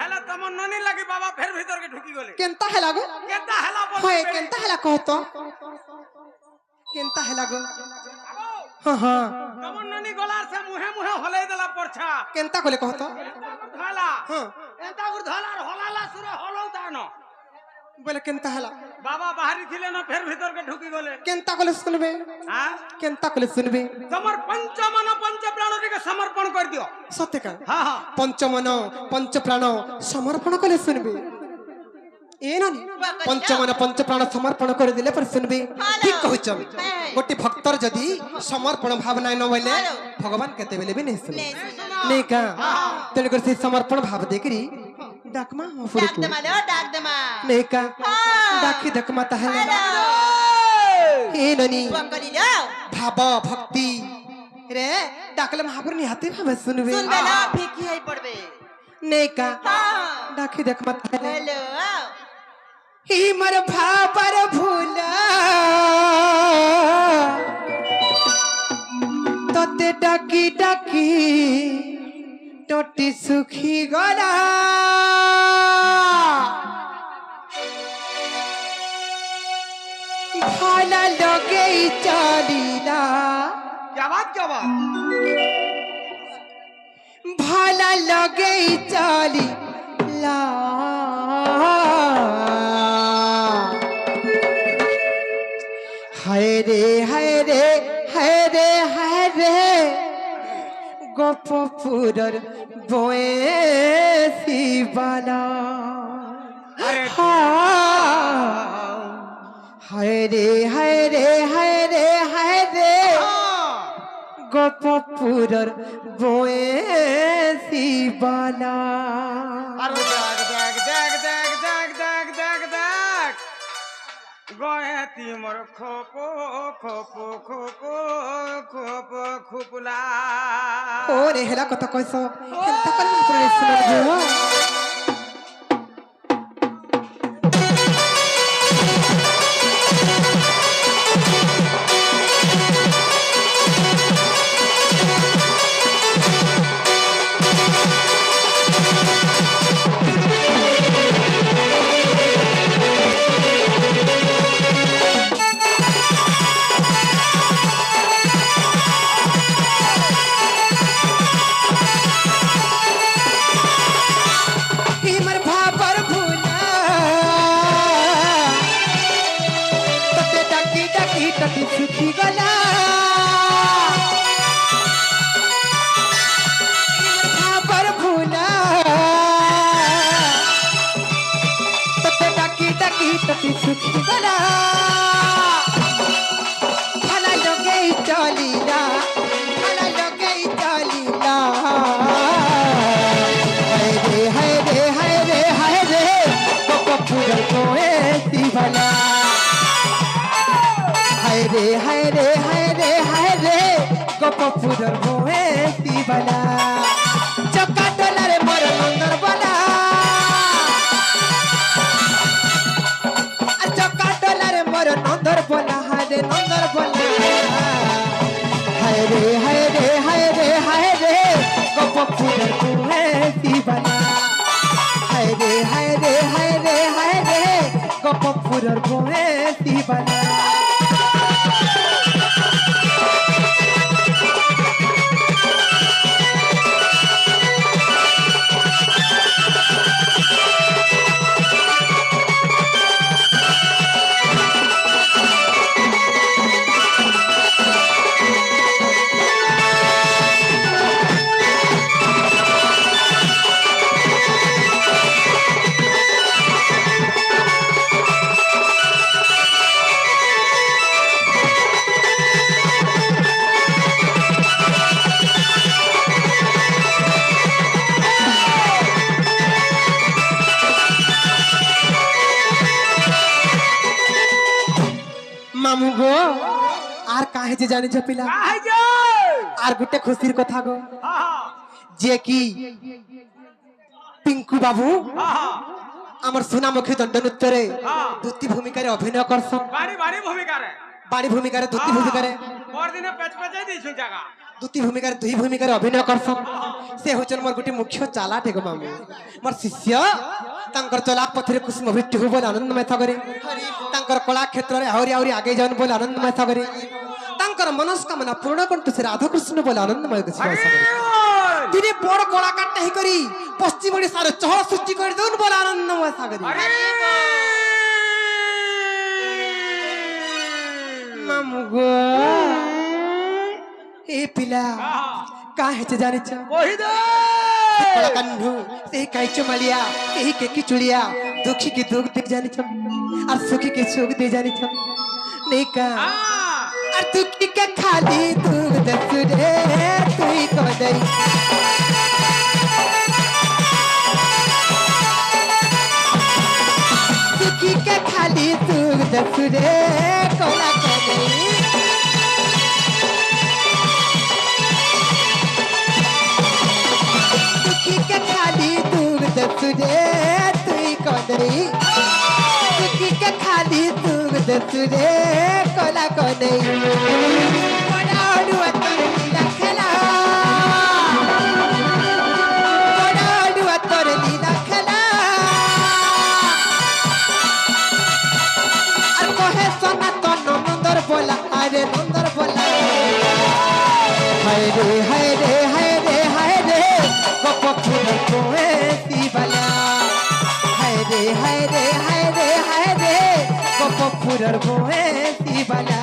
হেলা তোমার ননি লাগি বাবা ফের ভিতর কে ঢুকি গলে কেনতা হেলা গো কেতা হেলা বল হয় কেনতা হেলা কহতো কেনতা হেলা গো হ্যাঁ হ্যাঁ তোমার ননি গলার সে মুহে মুহে হলাই দেলা পড়ছা কেনতা কলে কহতো ধলা হ্যাঁ এতা গুর ধলার হলালা সুরে হলও তানো বলে কেনতা হেলা বাবা বাহারি ছিলে না ফের ভিতর কে ঢুকি গলে কেনতা কলে শুনবে হ্যাঁ কেনতা কলে শুনবে তোমার পঞ্চমন পঞ্চ প্রাণটিকে সমর্পণ করে দিও সত্যিকার হ্যাঁ হ্যাঁ পঞ্চমন পঞ্চপ্রাণ সমর্পণ কলে শুনবে এ নানি পঞ্চমন পঞ্চপ্রাণ সমর্পণ করে দিলে পরে শুনবে ঠিক কইছ গোটি ভক্তর যদি সমর্পণ ভাবনা ন হইলে ভগবান কেতে বেলে भी नहीं सुने नहीं का तेरे कर से समर्पण भाव देखरी डाकमा हो डाक दे मालो डाक दे मा नहीं का डाकी दकमा तहले ए ननी बकरी लो भाव भक्ति रे डाकले महापुर निहाते भावे सुनबे सुन बेला फेंकी है पड़बे नहीं का हां डाकी दकमा तहले हेलो ही मर भापर भूला तते डाकी डाकी टोटी सुखी गला भाला लगे चलीला क्या बात भाला लगे चलीला हाय रे हाय रे हाय रे हाय रे गोपपुरर बोएसी बाला अरे हाय रे हाय रे हाय रे हाय रे गोपपुरर बोएसी बाला अरे देख देख देख देख देख देख देख गए तिमर खोपो खोपो खोपो खोपो खुपला ओरे हेला कथा कइसो हेलता कर प्रश्न जो हिमर भापर भूला तते डाकी डाकी टटी सुखी गला हिमर भापर भूला तते डाकी डाकी टटी सुखी गला भला लगे चलीला भला लगे चलीला हाय रे हाय रे हाय रे गोपपुर कोएसी भला हाय रे हाय रे हाय रे हाय रे गोपपुर कोएसी भला चक्का डोलारे मोर नंदर बला चक्का डोलारे मोर नंदर बला हाय रे नंदर बला हाय रे हाय रे हाय रे हाय रे गोपपुर कोएसी भला हाय रे हाय रे हाय रे हाय रे गोपपुर कोएसी भला মামু গো আর কাহে যে জানি পিলা কাহে যে আর গুটে খুশির কথা গো হ্যাঁ যে কি পিঙ্কু বাবু হ্যাঁ আমার সোনামুখী দণ্ডনৃত্যরে হ্যাঁ। দুটি ভূমিকারে অভিনয় করছন বাড়ি বাড়ি ভূমিকা রে বাড়ি ভূমিকারে দুটি ভূমিকারে পরদিনে পেচ পেচাই দিছু জায়গা দুই ভূমিকার অভিনয় করছন সে হচ্ছেন মোর গোটে মুখ্য চালাটে গো মামু মোর শিষ্য তাঙ্কর চলা পথরে কুসুম ভিট্টু হব বলে আনন্দময় থাকরে তাঙ্কর কলা ক্ষেত্রে আହୁରି আହୁରି আগে যান বলে আনন্দময় থাকরে তাঙ্কর মনস্কামনা পূর্ণ করতে সে রাধাকৃষ্ণ বলে আনন্দময় কিছু দিনে বড় কলাকারটা হি করি পশ্চিম ওড়িশার চহল সৃষ্টি করে দেউন বলে আনন্দময় থাকরে মামু গো ए पिला का हेचे जाने छ কহি দে कला कन्हु से काइचो मालिया एही के की चुड़िया दुखी के दुख दे जाने छ और सुखी के सुख दे जाने छ नहीं का और दुखी के खाली दुख दस रे तुई को दई सुखी के खाली दुख दस रे कोला को दई के खाली दूर दसुरे तुई कोदरी सुखी के खाली दूर दसुरे कोला कोदई बड़ा ओडुआ तोर लीला खेला बड़ा ओडुआ तोर लीला खेला और कहे सोना तो नंदर बोला अरे नंदर बोला हाय रे हाय रे हाय रे हाय रे गपफुर कोएती बाला हाय रे हाय रे हाय रे हाय रे गपफुर कोएती बाला